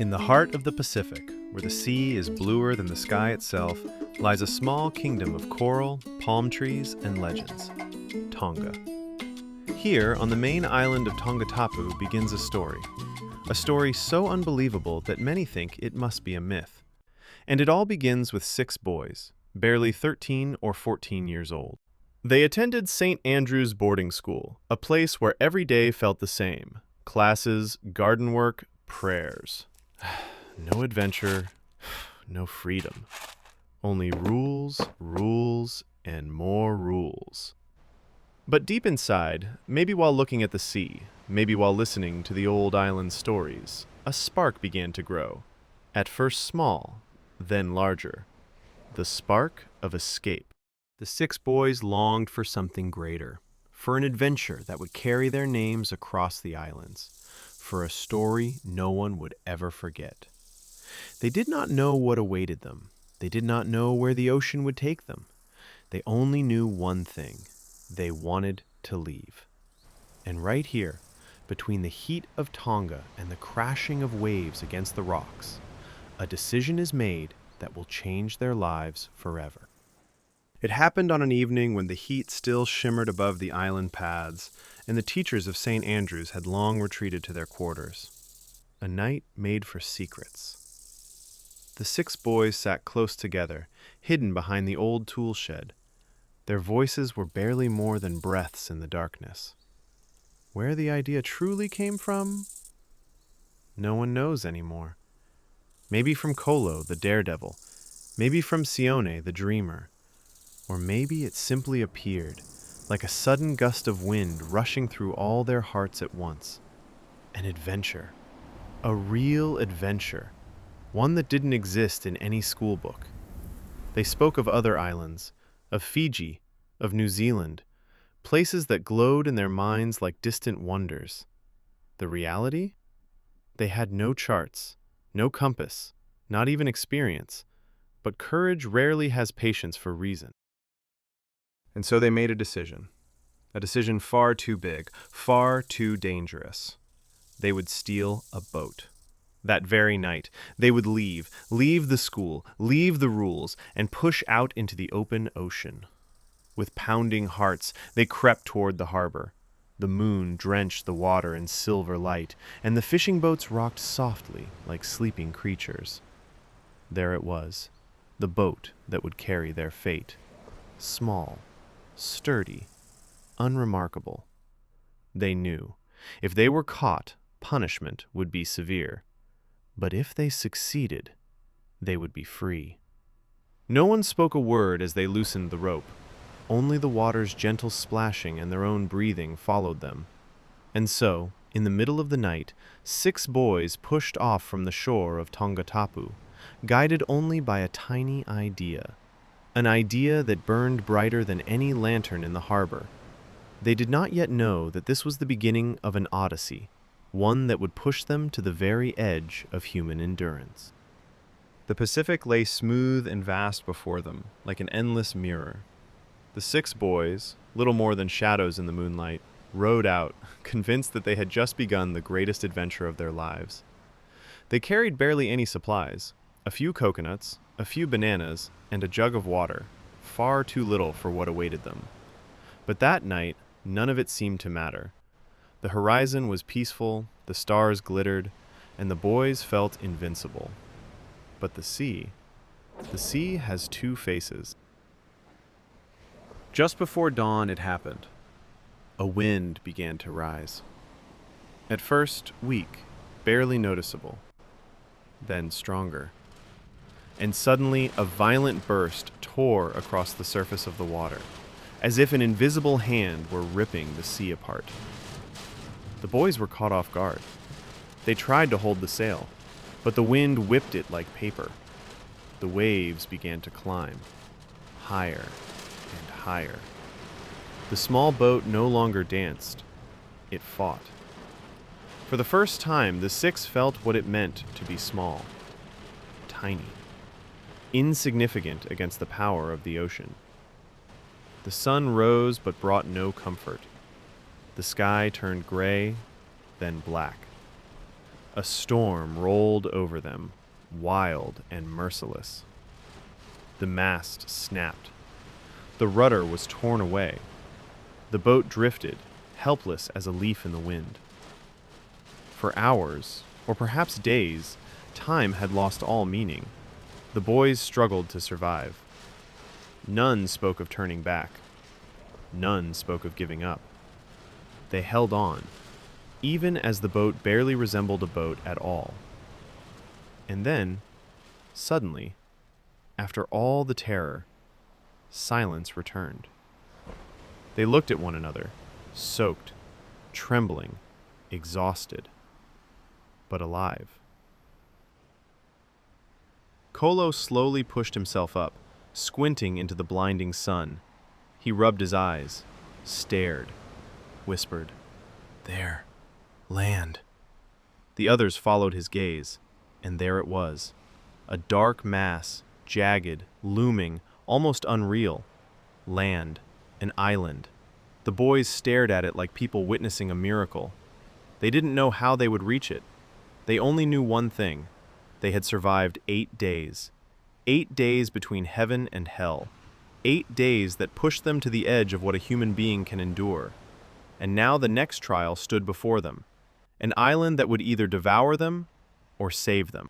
In the heart of the Pacific, where the sea is bluer than the sky itself, lies a small kingdom of coral, palm trees, and legends, Tonga. Here, on the main island of Tongatapu, begins a story so unbelievable that many think it must be a myth. And it all begins with 6 boys, barely 13 or 14 years old. They attended St. Andrew's boarding school, a place where every day felt the same: classes, garden work, prayers. No adventure, no freedom. Only rules, rules, and more rules. But deep inside, maybe while looking at the sea, maybe while listening to the old island stories, a spark began to grow. At first small, then larger. The spark of escape. The 6 boys longed for something greater, for an adventure that would carry their names across the islands, for a story no one would ever forget. They did not know what awaited them. They did not know where the ocean would take them. They only knew one thing: they wanted to leave. And right here, between the heat of Tonga and the crashing of waves against the rocks, a decision is made that will change their lives forever. It happened on an evening when the heat still shimmered above the island paths, and the teachers of St. Andrews had long retreated to their quarters. A night made for secrets. The 6 boys sat close together, hidden behind the old tool shed. Their voices were barely more than breaths in the darkness. Where the idea truly came from, no one knows anymore. Maybe from Kolo, the daredevil, maybe from Sione, the dreamer, or maybe it simply appeared, like a sudden gust of wind rushing through all their hearts at once. An adventure. A real adventure. One that didn't exist in any school book. They spoke of other islands, of Fiji, of New Zealand, places that glowed in their minds like distant wonders. The reality? They had no charts, no compass, not even experience, but courage rarely has patience for reason. And so they made a decision far too big, far too dangerous. They would steal a boat. That very night, they would leave the school, leave the rules, and push out into the open ocean. With pounding hearts, they crept toward the harbor. The moon drenched the water in silver light, and the fishing boats rocked softly like sleeping creatures. There it was, the boat that would carry their fate. Small, sturdy, unremarkable. They knew, if they were caught, punishment would be severe. But if they succeeded, they would be free. No one spoke a word as they loosened the rope. Only the water's gentle splashing and their own breathing followed them. And so, in the middle of the night, 6 boys pushed off from the shore of Tongatapu, guided only by a tiny idea. An idea that burned brighter than any lantern in the harbor. They did not yet know that this was the beginning of an odyssey, one that would push them to the very edge of human endurance. The Pacific lay smooth and vast before them, like an endless mirror. The 6 boys, little more than shadows in the moonlight, rowed out, convinced that they had just begun the greatest adventure of their lives. They carried barely any supplies: a few coconuts, a few bananas, and a jug of water, far too little for what awaited them. But that night, none of it seemed to matter. The horizon was peaceful, the stars glittered, and the boys felt invincible. But the sea has 2 faces. Just before dawn it happened. A wind began to rise. At first, weak, barely noticeable. Then stronger. And suddenly a violent burst tore across the surface of the water, as if an invisible hand were ripping the sea apart. The boys were caught off guard. They tried to hold the sail, but the wind whipped it like paper. The waves began to climb, higher and higher. The small boat no longer danced. It fought. For the first time, the 6 felt what it meant to be small, tiny, insignificant against the power of the ocean. The sun rose but brought no comfort. The sky turned gray, then black. A storm rolled over them, wild and merciless. The mast snapped. The rudder was torn away. The boat drifted, helpless as a leaf in the wind. For hours, or perhaps days, time had lost all meaning. The boys struggled to survive. None spoke of turning back. None spoke of giving up. They held on, even as the boat barely resembled a boat at all. And then, suddenly, after all the terror, silence returned. They looked at one another, soaked, trembling, exhausted, but alive. Kolo slowly pushed himself up, squinting into the blinding sun. He rubbed his eyes, stared, whispered, "There, land." The others followed his gaze, and there it was, a dark mass, jagged, looming, almost unreal. Land, an island. The boys stared at it like people witnessing a miracle. They didn't know how they would reach it. They only knew one thing. They had survived 8 days. 8 days between heaven and hell. 8 days that pushed them to the edge of what a human being can endure. And now the next trial stood before them. An island that would either devour them or save them.